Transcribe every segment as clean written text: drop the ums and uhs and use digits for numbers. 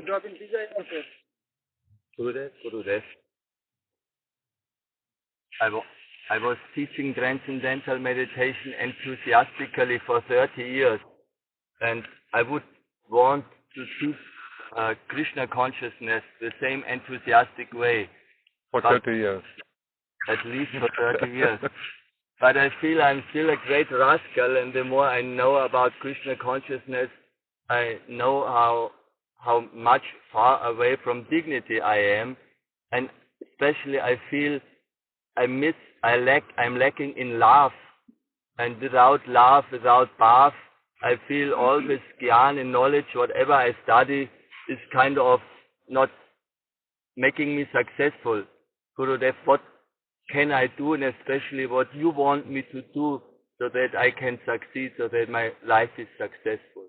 drop in pizza also. Gurudev. I was teaching transcendental meditation enthusiastically for 30 years, and I would want to teach Krishna consciousness the same enthusiastic way. For 30 years. At least for 30 years. But I feel I'm still a great rascal, and the more I know about Krishna consciousness, I know how much far away from dignity I am, and especially I feel I'm lacking in love, and without love, without bath, I feel all this gyan and knowledge, whatever I study, is kind of not making me successful. Gurudev, what can I do, and especially what you want me to do, so that I can succeed, so that my life is successful?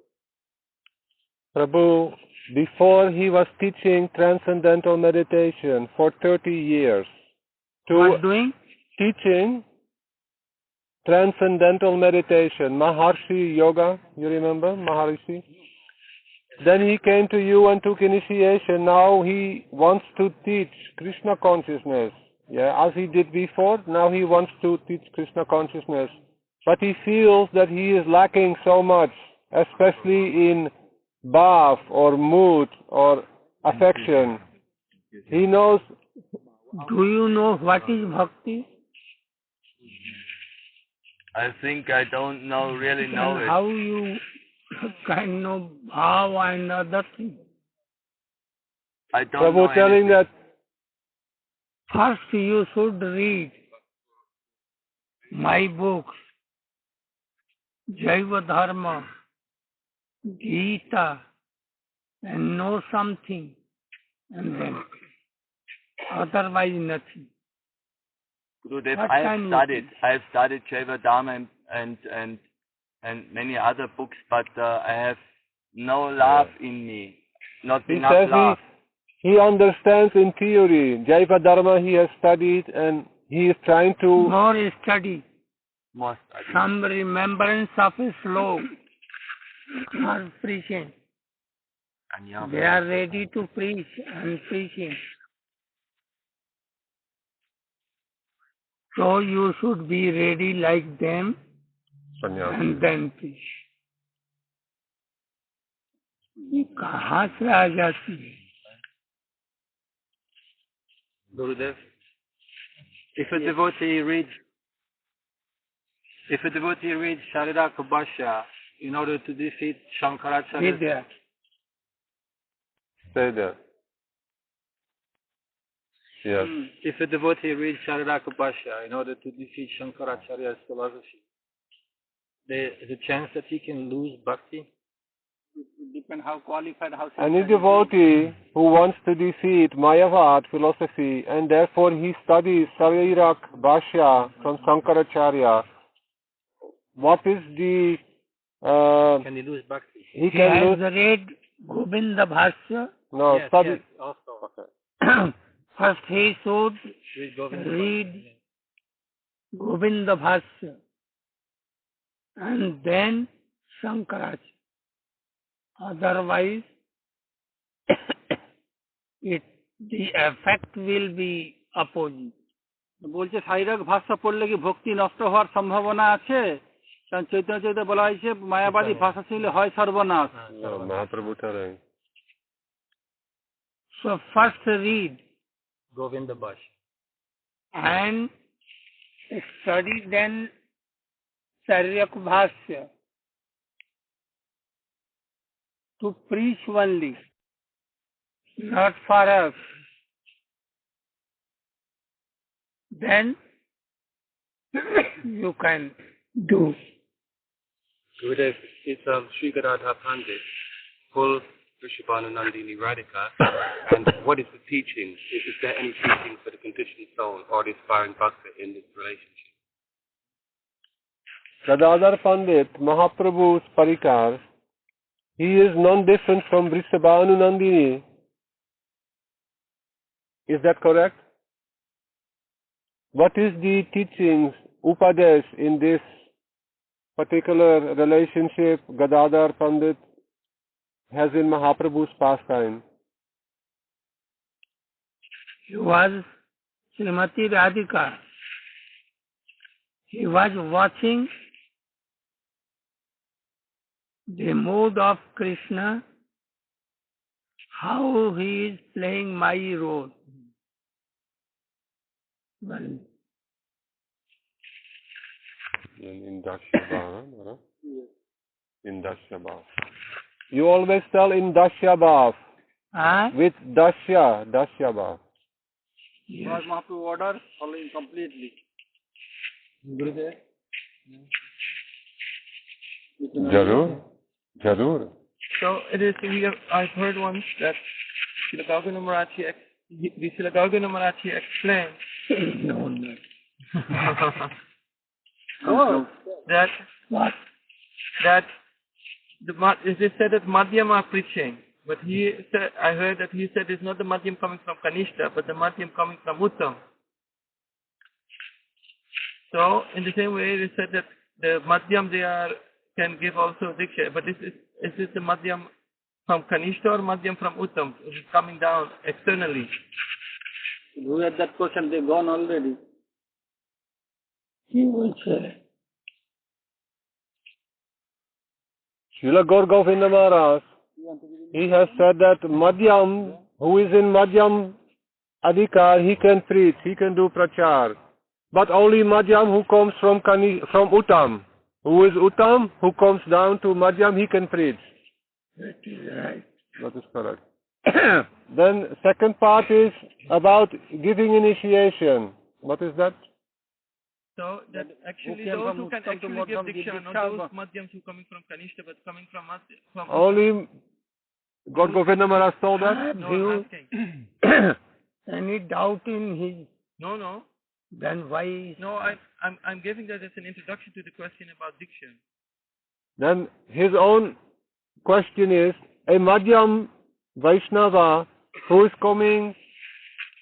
Prabhu, before he was teaching transcendental meditation for 30 years. What doing? Teaching transcendental meditation, Maharshi Yoga, you remember Maharishi? Then he came to you and took initiation. Now he wants to teach Krishna consciousness. Yeah, as he did before, now he wants to teach Krishna consciousness. But he feels that he is lacking so much, especially in bhav or mood or affection. He knows. Do you know what is bhakti? I think I don't really know it. How you can know bhav and other things? I don't know Prabhu telling anything. that First you should read my books, Jaiva Dharma, Gita, and know something, and then otherwise nothing. Gurudev, I have studied Jaiva Dharma and many other books, but I have no love in me, not he enough says love. he understands in theory. Jaiva Dharma he has studied and he is trying to... More study. More study. Some remembrance of a slope or preaching. They are ready to preach and preaching. So you should be ready like them and then preach. ये कहाँ से आ जाती है? Gurudev, if a devotee reads Shariraka Bhashya in order to defeat Shankaracharya. Stay there. Yes. If a devotee reads Shariraka Bhashya in order to defeat Shankaracharya's philosophy, there is a chance that he can lose bhakti. Depend how qualified, how. Any devotee who wants to defeat Mayavad philosophy and therefore he studies Sharirak Bhashya from Sankaracharya, what is the... can he lose bhakti? He has read Govinda Bhashya. No, yes, study. Yes, also. Okay. First he should read Govinda Bhashya and then Shankaracharya. Otherwise, the effect will be opposite. বলছে শারীরিক ভাষা পড়লে কি ভক্তি নষ্ট হওয়ার সম্ভাবনা আছে? কারণ চৈতন্য চৈতন্য বলা হয়েছে মায়াবাদী ভাষা শুনলে হয় সর্বনাশ। Mahaprabhu telling. So first read Govinda Bhashya and study then Sharirak Bhashya to preach only, not for us. Then you can do. Gurudev, it's Sri Gadadhar Pandit, full Vrishabhananandini Radhika, and what is the teaching? Is there any teaching for the conditioned soul or the aspiring bhakta in this relationship? Gadadhar Pandit, Mahaprabhu's parikar, he is non-different from Vrishabhananandini. Is that correct? What is the teachings, Upadesh, in this particular relationship Gadadhar Pandit has in Mahaprabhu's pastime? He was Srimati Radhika. He was watching the mood of Krishna, how he is playing my role. Well, In Dashyabha, no? In Dashyabha. You always tell in Dashyabha. With Dashyabha. yes. Mahaprabhu order following completely. Gurudev. Jarur. So it is. I've heard once that Srila Gaugana Marathi explained No, no. that What? it is said that Madhyam are preaching, but he said, I heard that he said it's not the Madhyam coming from Kanishta, but the Madhyam coming from Uttam. So in the same way, it is said that the Madhyam can give also Diksha, but is this the Madhyam from Kanishta or Madhyam from Uttam? It is coming down externally. Who had that question? They've gone already. He will say. Srila Gaur Govinda Maharaj, he has said that Madhyam, who is in Madhyam Adhikar, he can preach, he can do prachar. But only Madhyam who comes from Uttam, who is Uttam, who comes down to Madhyam, he can preach. That is right. That is correct. Then second part is about giving initiation. What is that? So that actually those who can actually give Diksha, not those Madhyams who coming from Kanishta, but coming from Only God Govinda Maharaj told that? No, I'm asking. Any doubt in his? No. Then why? No, I'm giving that as an introduction to the question about Diksha. Then his own question is, a Madhyam Vaishnava who is coming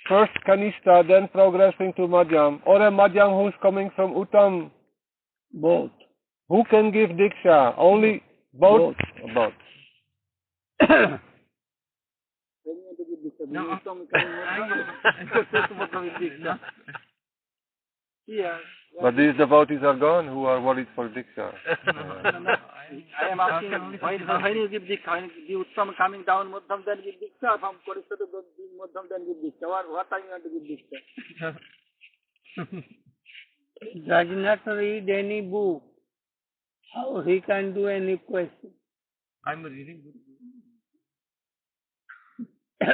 first Kanishta, then progressing to Madhyam, or a Madhyam who is coming from Uttam, Both. who can give Diksha? Only both? Both. No. Yeah. But these devotees are gone who are worried for Diksha. I am asking when you give Diksha, when the Uttam coming down Madhyam, then give Diksha, from Korishta to Madhyam, then give Diksha. What time you want to give Diksha? Does not read any book. How he can do any question? I'm reading.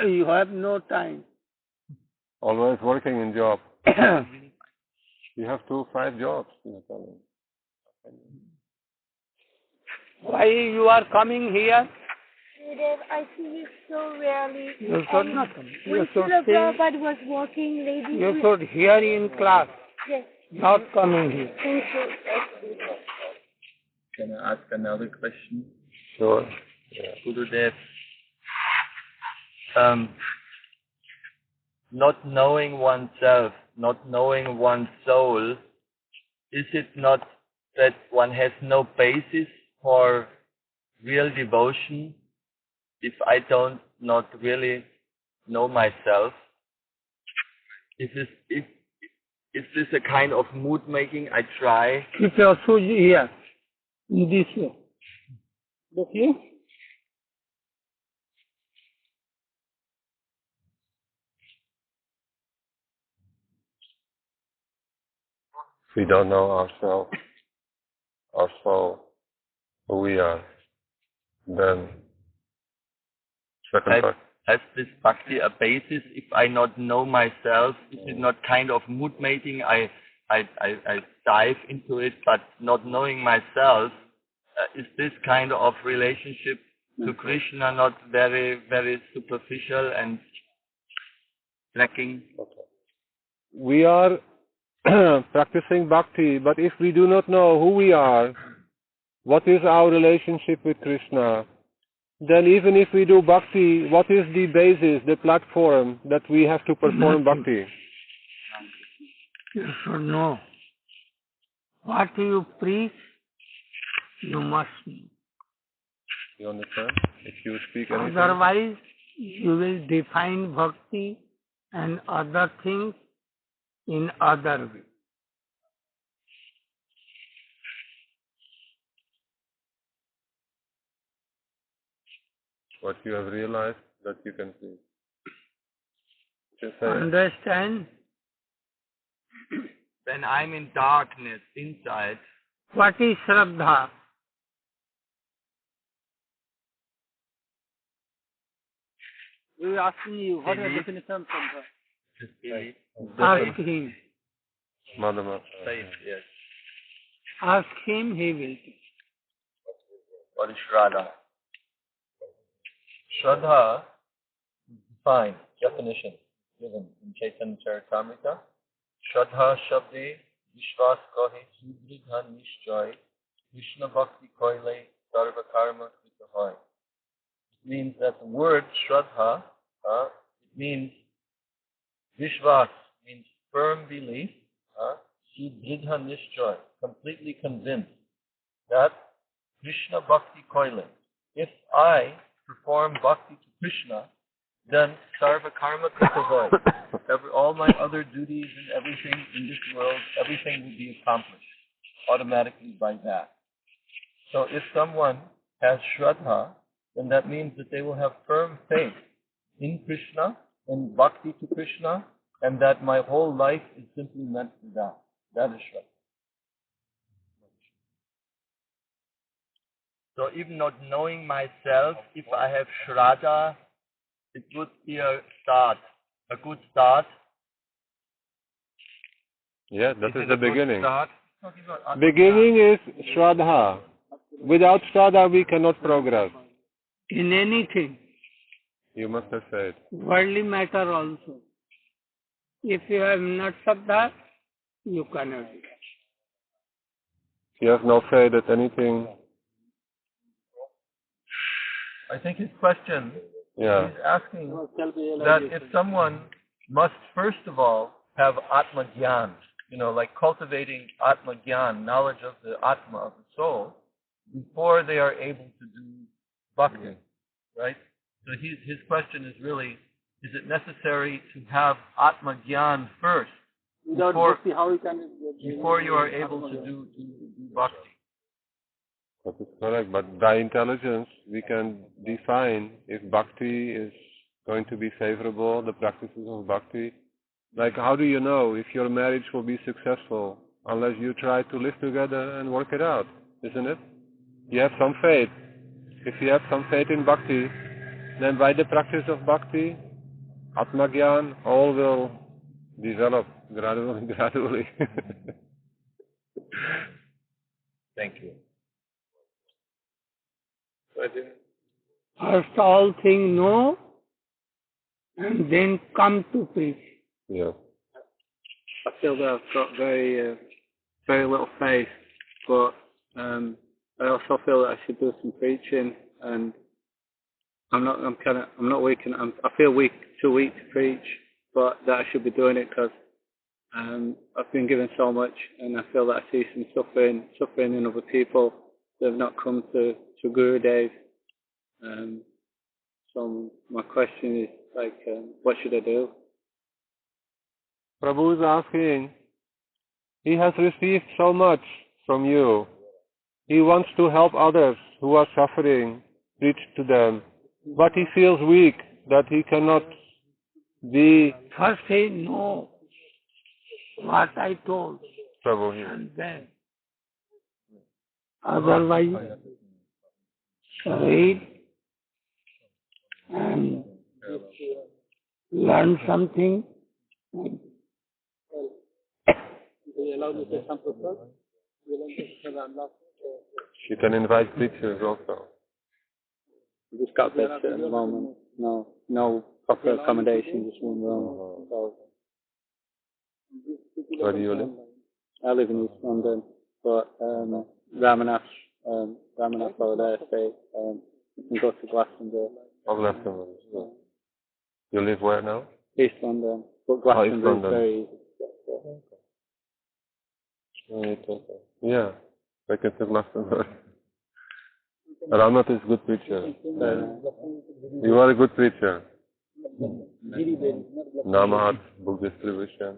You have no time. Always working in job. You have 5 jobs. Why you are coming here? Gurudev, I see you so rarely. You should not come. You When should Srila stay. Prabhupada was walking, ladies You would... should hear in class, Yes, not coming here. thank you. Can I ask another question? Sure. Gurudev, not knowing oneself, not knowing one's soul, is it not that one has no basis for real devotion if I don't not really know myself? Is this a kind of mood making I try? Keep your shoes here, in this way. Look here. If we don't know ourselves, our soul, who we are, then second part. Has this bhakti a basis if I not know myself? Is it not kind of mood making? I dive into it, but not knowing myself, is this kind of relationship to Krishna not very, very superficial and lacking? We are practicing bhakti, but if we do not know who we are, what is our relationship with Krishna, then even if we do bhakti, what is the basis, the platform that we have to perform bhakti? You should know. What you preach, you must know. You understand? If you speak anything. Otherwise, you will define bhakti and other things in other way. What you have realized that you can see. Just say, Understand? When I'm in darkness inside, What is Sraddha? We were asking you, what is the Belief. definition of Sraddha? Ask him. Madhama. faith, yes. Ask him, he will teach. What is Sraddha? Sraddha is defined, definition given in Chaitanya Charitamrita. Shraddha Shabde Vishwas Kahe Sudridha Nishchay Krishna Bhakti Koile Sarva Karma Krita Hoy. It means that the word Shraddha, it means Vishwas, means firm belief, Sudridha Nishchay, completely convinced that Krishna Bhakti Koile. If I perform bhakti to Krishna, then sarva karma krita hoy. All my other duties and everything in this world, everything will be accomplished automatically by that. So if someone has Shraddha, then that means that they will have firm faith in Krishna and bhakti to Krishna, and that my whole life is simply meant for that. That is Shraddha. So even not knowing myself, if I have Shraddha, it would be a good start. Yeah, that is it the a good beginning. Start? Beginning is Shraddha. Without Shraddha, we cannot progress. In anything, You must have faith. worldly matter also. If you have not Sraddha, you cannot do it. If you have no faith that anything, I think his question, yeah, he's asking that if someone must first of all have Atma Gyan, like cultivating Atma Gyan, knowledge of the Atma, of the soul, before they are able to do bhakti, right? So his question is really, is it necessary to have Atma Gyan first before you are able to do bhakti? that is correct. But by intelligence, we can define if bhakti is going to be favorable, the practices of bhakti. Like, how do you know if your marriage will be successful unless you try to live together and work it out, isn't it? You have some faith. If you have some faith in bhakti, then by the practice of bhakti, Atmagyan, all will develop gradually. Thank you. First all things know, and then come to preach. Yeah. I feel that I've got very little faith, but I also feel that I should do some preaching, and I'm not weak, and I feel too weak to preach, but that I should be doing it because I've been given so much, and I feel that I see some suffering in other people that have not come to Gurudev. So my question is what should I do? Prabhu is asking, he has received so much from you. He wants to help others who are suffering, preach to them. But he feels weak that he cannot be... First say no, what I told, Prabhu here. and then otherwise read and learn something. She can invite preachers also. Just got this at the moment. No proper accommodation, just one room. So Where do you live? I live in East London, but Ramanath over there say you can go to Glastonbury. Oh, Glastonbury. Yeah. You live where now? East London, but Glastonbury is London. very easy to get to. Okay. Yeah, I can say Glastonbury. Ramath is a good preacher. You are a good preacher. Namahat, book distribution.